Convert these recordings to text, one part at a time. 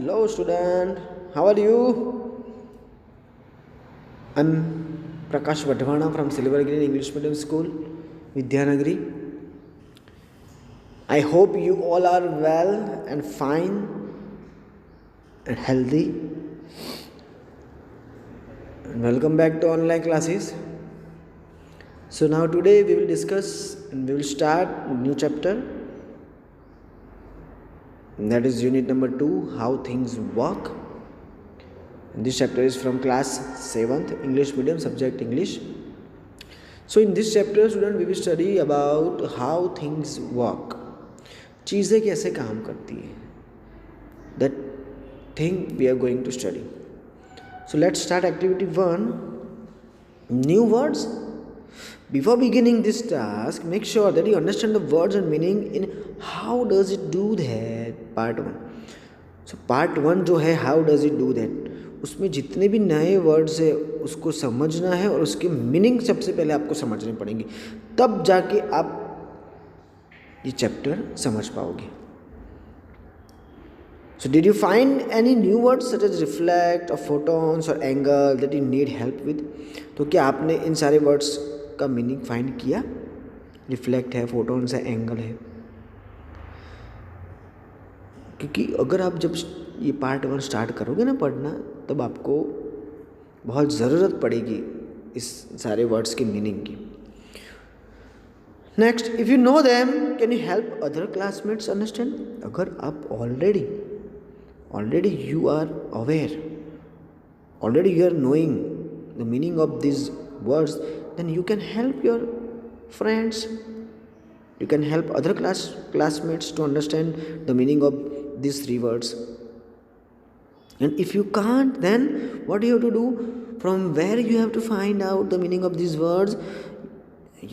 Hello student, how are you? I'm Prakash Vadhwana from Silver Green English Medium School, Vidyanagari. I hope you all are well and fine and healthy. And welcome back to online classes. So now today we will discuss and we will start a new chapter. And that is unit number 2, how things work. And this chapter is from class 7th English medium, subject English. So in this chapter student we will study about how things work. चीज़ें कैसे काम करती है. That thing we are going to study. So let's start activity 1. New words. Before beginning this task, make sure that you understand the words and meaning in how does it do that. Part 1. So part 1 जो है how does it do that, उसमें जितने भी नए words है उसको समझना है और उसके मीनिंग सबसे पहले आपको समझने पड़ेंगे, तब जाके आप ये चैप्टर समझ पाओगे. So did you find any new words such as reflect or photons or angle that you need help with? तो क्या आपने इन सारे वर्ड्स का मीनिंग फाइंड किया? रिफ्लेक्ट है, फोटोन्स है, एंगल है. क्योंकि अगर आप जब ये पार्ट 1 स्टार्ट करोगे ना पढ़ना, तब आपको बहुत ज़रूरत पड़ेगी इस सारे वर्ड्स के मीनिंग की. Next, if you know them can you help other classmates understand. अगर आप already you are aware, already you are knowing the meaning of this words, then you can help your friends, you can help other classmates to understand the meaning of these 3 words. And if you can't, then what do you have to do? From where you have to find out the meaning of these words?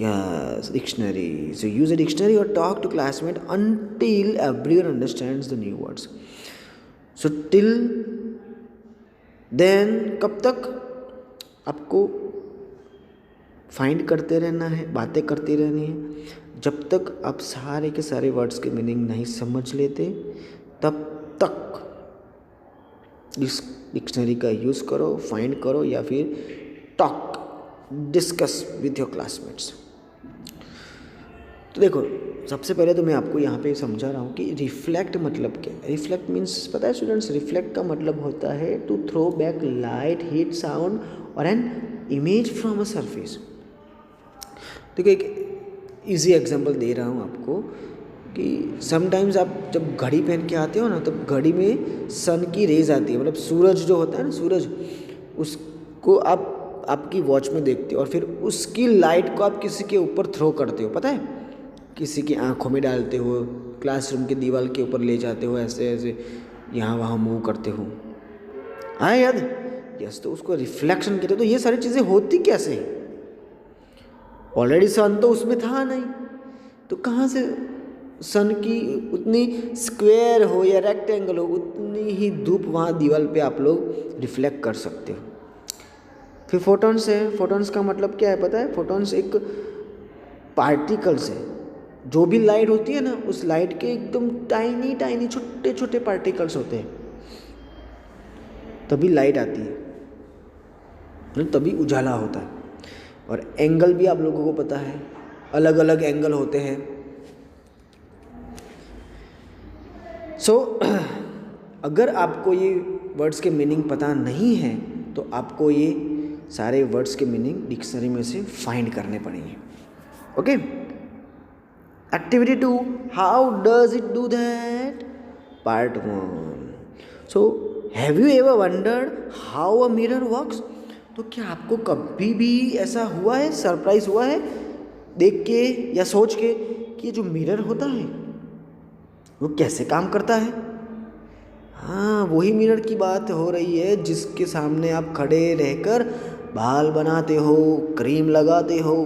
Yes, dictionary. So use a dictionary or talk to classmate until everyone understands the new words. So till then कब तक आपको find करते रहना है, बातें करती रहनी है. जब तक आप सारे के सारे वर्ड्स के मीनिंग नहीं समझ लेते, तब तक इस डिक्शनरी का यूज़ करो, फाइंड करो या फिर talk, discuss with your classmates. तो देखो, सबसे पहले तो मैं आपको यहाँ पे समझा रहा हूँ कि रिफ्लेक्ट मतलब क्या है. रिफ्लेक्ट मीन्स, पता है स्टूडेंट्स, रिफ्लेक्ट का मतलब होता है to throw back light, heat, sound और an image from a surface. देखो, एक इजी एग्जांपल दे रहा हूँ आपको कि समटाइम्स आप जब घड़ी पहन के आते हो ना, तब घड़ी में सन की रेज आती है, मतलब सूरज जो होता है ना, सूरज, उसको आप आपकी वॉच में देखते हो और फिर उसकी लाइट को आप किसी के ऊपर थ्रो करते हो. पता है, किसी की आंखों में डालते हो, क्लासरूम के दीवार के ऊपर ले जाते हो, ऐसे ऐसे यहाँ वहाँ मूव करते हो. हाँ याद, यस. तो उसको रिफ्लेक्शन कहते हैं. तो ये सारी चीज़ें होती कैसे हैं? ऑलरेडी सन तो उसमें था नहीं, तो कहाँ से सन की उतनी स्क्वायर हो या रेक्टेंगल हो, उतनी ही धूप वहाँ दीवार पे आप लोग रिफ्लेक्ट कर सकते हो. फिर फोटॉन्स है. फोटॉन्स का मतलब क्या है पता है? फोटॉन्स एक पार्टिकल्स है. जो भी लाइट होती है ना, उस लाइट के एकदम टाइनी टाइनी छोटे छोटे पार्टिकल्स होते हैं, तभी लाइट आती है, तभी उजाला होता है. और एंगल भी आप लोगों को पता है, अलग अलग एंगल होते हैं. सो अगर आपको ये वर्ड्स के मीनिंग पता नहीं है, तो आपको ये सारे वर्ड्स के मीनिंग डिक्शनरी में से फाइंड करने पड़ेंगे. Okay. Activity 2, how does it do that. Part 1. So have you ever wondered how a mirror works. तो क्या आपको कभी भी ऐसा हुआ है, सरप्राइज हुआ है देख के या सोच के कि ये जो मिरर होता है वो कैसे काम करता है? हाँ, वही मिरर की बात हो रही है जिसके सामने आप खड़े रहकर बाल बनाते हो, क्रीम लगाते हो.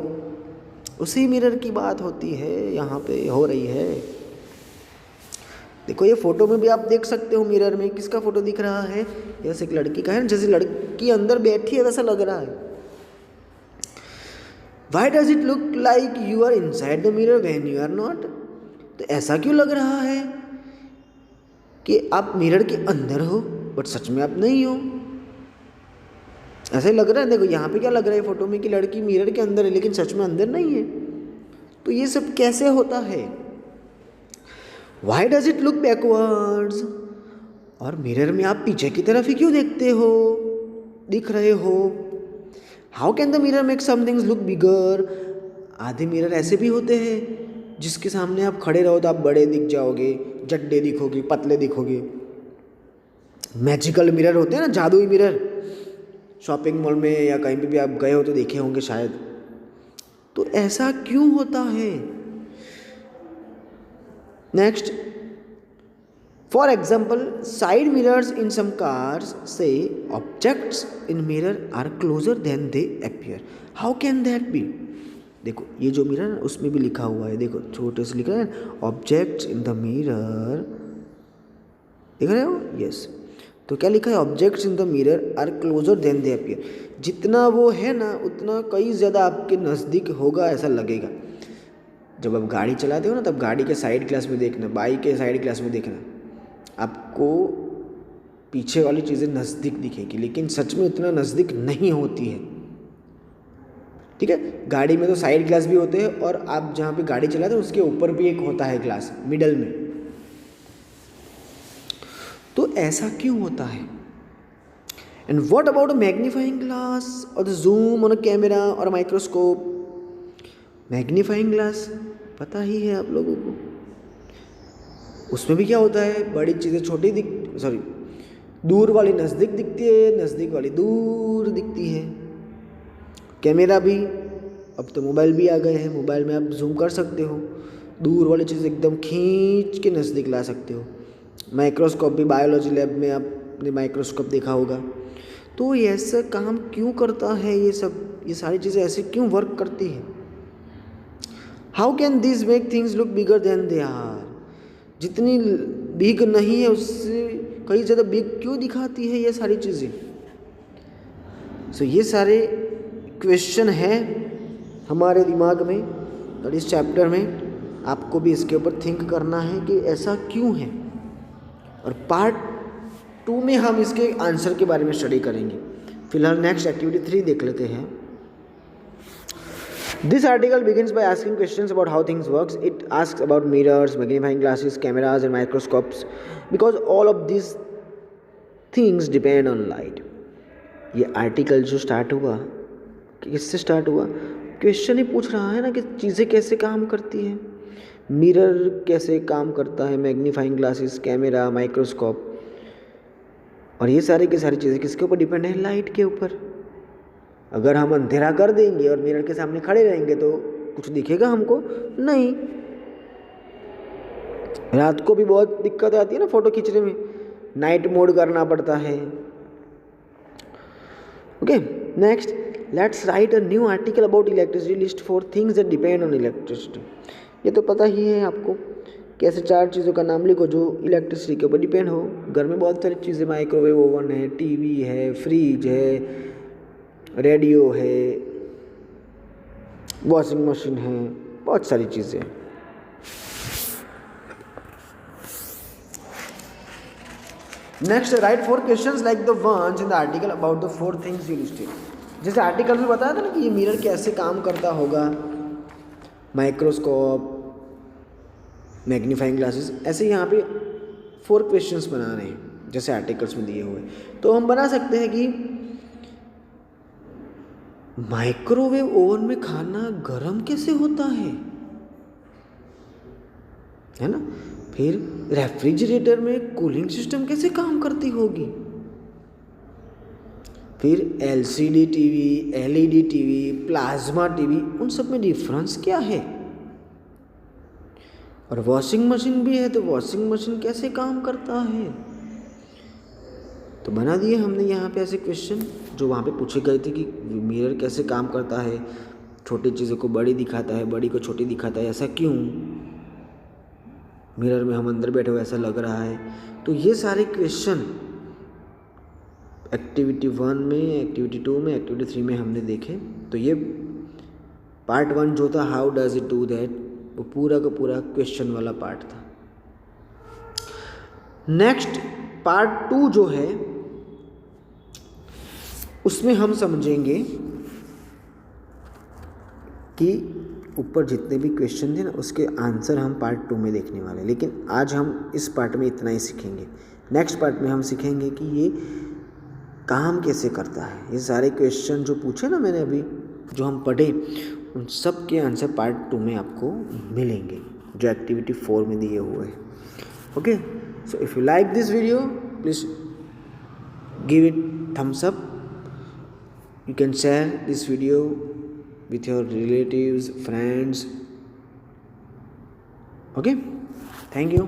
उसी मिरर की बात होती है, यहाँ पे हो रही है. देखो, ये फोटो में भी आप देख सकते हो मिरर में किसका फोटो दिख रहा है. जैसे एक लड़की का है, जैसे लड़की अंदर बैठी है वैसा लग रहा है. Why does it look like you are inside the mirror when you are not. तो ऐसा क्यों लग रहा है? कि आप मिरर के अंदर हो बट सच में आप नहीं हो। ऐसा ही लग रहा है, देखो यहाँ पे क्या लग रहा है फोटो में कि लड़की मिरर के अंदर है लेकिन सच में अंदर नहीं है। तो ये सब कैसे होता है? Why does it look backwards? और मिरर में आप पीछे की तरफ ही क्यों दिख रहे हो? How can the mirror make some things look bigger? आधे मिरर ऐसे भी होते हैं जिसके सामने आप खड़े रहो तो आप बड़े दिख जाओगे, जड्डे दिखोगे, पतले दिखोगे। मैजिकल मिरर होते हैं ना, जादुई मिरर, शॉपिंग मॉल में या कहीं पे भी आप गए हो तो देखे होंगे शायद। तो ऐसा क्यों होता है? Next, for example side mirrors in some cars से objects in mirror are closer than they appear. How can that be? देखो ये जो मिरर है उसमें भी लिखा हुआ है, देखो छोटे से लिखा है ऑब्जेक्ट्स इन द मिरर, देख रहे हो? यस। तो क्या लिखा है? Objects in the mirror are closer than they appear. जितना वो है ना उतना कई ज़्यादा आपके नज़दीक होगा ऐसा लगेगा। जब आप गाड़ी चलाते हो ना तब गाड़ी के साइड ग्लास में देखना, बाइक के साइड ग्लास में देखना, आपको पीछे वाली चीज़ें नज़दीक दिखेगी लेकिन सच में उतना नज़दीक नहीं होती है। ठीक है, गाड़ी में तो साइड ग्लास भी होते हैं और आप जहाँ पे गाड़ी चलाते हो उसके ऊपर भी एक होता है ग्लास मिडल में। तो ऐसा क्यों होता है? And what about a magnifying glass or the zoom on a camera or microscope? Magnifying glass पता ही है आप लोगों को, उसमें भी क्या होता है? बड़ी चीज़ें छोटी दूर वाली नज़दीक दिखती है, नज़दीक वाली दूर दिखती है। कैमरा भी, अब तो मोबाइल भी आ गए हैं, मोबाइल में आप जूम कर सकते हो, दूर वाली चीज़ एकदम खींच के नज़दीक ला सकते हो। माइक्रोस्कोप भी, बायोलॉजी लैब में आपने माइक्रोस्कोप देखा होगा। तो ये ऐसा काम क्यों करता है? ये सारी चीज़ें ऐसे क्यों वर्क करती है? How can this make things look bigger than they are? जितनी बिग नहीं है उससे कई ज़्यादा बिग क्यों दिखाती है ये सारी चीज़ें? सो ये सारे क्वेश्चन है हमारे दिमाग में और इस चैप्टर में आपको भी इसके ऊपर थिंक करना है कि ऐसा क्यों है। और पार्ट 2 में हम इसके आंसर के बारे में स्टडी करेंगे। फिलहाल नेक्स्ट एक्टिविटी 3 देख लेते हैं। This article begins by asking questions about how things works. It asks about mirrors, magnifying glasses, cameras and microscopes because all of these things depend on light. ये article जो start हुआ किससे start हुआ? Question ही पूछ रहा है ना कि चीज़ें कैसे काम करती हैं, मिरर कैसे काम करता है, मैग्नीफाइंग ग्लासेस, कैमरा, माइक्रोस्कोप, और ये सारी की सारी चीज़ें किसके ऊपर डिपेंड है? लाइट के ऊपर। अगर हम अंधेरा कर देंगे और मिरर के सामने खड़े रहेंगे तो कुछ दिखेगा हमको? नहीं। रात को भी बहुत दिक्कत आती है ना फोटो खींचने में, नाइट मोड करना पड़ता है। Okay, next let's write a new article about electricity, list 4 things that depend on electricity. ये तो पता ही है आपको, कैसे 4 चीज़ों का नाम लिखो जो इलेक्ट्रिसिटी के ऊपर डिपेंड हो। घर में बहुत सारी चीज़ें, माइक्रोवेव ओवन है, टीवी है, फ्रिज है, रेडियो है, वॉशिंग मशीन है, बहुत सारी चीज़ें। Next write 4 questions like the ones in the article about the 4 things you listed. जैसे आर्टिकल में बताया था ना कि ये मिरर कैसे काम करता होगा, माइक्रोस्कोप, मैग्नीफाइंग ग्लासेस, ऐसे यहाँ पे 4 क्वेश्चंस बना रहे हैं जैसे आर्टिकल्स में दिए हुए। तो हम बना सकते हैं कि माइक्रोवेव ओवन में खाना गर्म कैसे होता है ना? फिर रेफ्रिजरेटर में कूलिंग सिस्टम कैसे काम करती होगी? फिर LCD TV, LED TV, plasma TV, उन सब में डिफरेंस क्या है? और वॉशिंग मशीन भी है तो वॉशिंग मशीन कैसे काम करता है? तो बना दिए हमने यहाँ पे ऐसे क्वेश्चन जो वहाँ पे पूछे गए थे कि मिरर कैसे काम करता है, छोटी चीज़ों को बड़ी दिखाता है, बड़ी को छोटी दिखाता है, ऐसा क्यों? मिरर में हम अंदर बैठे हुए ऐसा लग रहा है। तो ये सारे क्वेश्चन एक्टिविटी 1 में, एक्टिविटी 2 में, एक्टिविटी 3 में हमने देखे। तो ये पार्ट 1 जो था how does it do that, वो पूरा का पूरा क्वेश्चन वाला पार्ट था। नेक्स्ट पार्ट 2 जो है उसमें हम समझेंगे कि ऊपर जितने भी क्वेश्चन थे ना उसके आंसर हम पार्ट 2 में देखने वाले हैं, लेकिन आज हम इस पार्ट में इतना ही सीखेंगे। नेक्स्ट पार्ट में हम सीखेंगे कि ये काम कैसे करता है। ये सारे क्वेश्चन जो पूछे ना मैंने अभी, जो हम पढ़े, उन सब के आंसर पार्ट 2 में आपको मिलेंगे जो एक्टिविटी 4 में दिए हुए हैं। Okay, so if you like this video please give it thumbs up. You can share this video with your relatives, friends. Okay, thank you.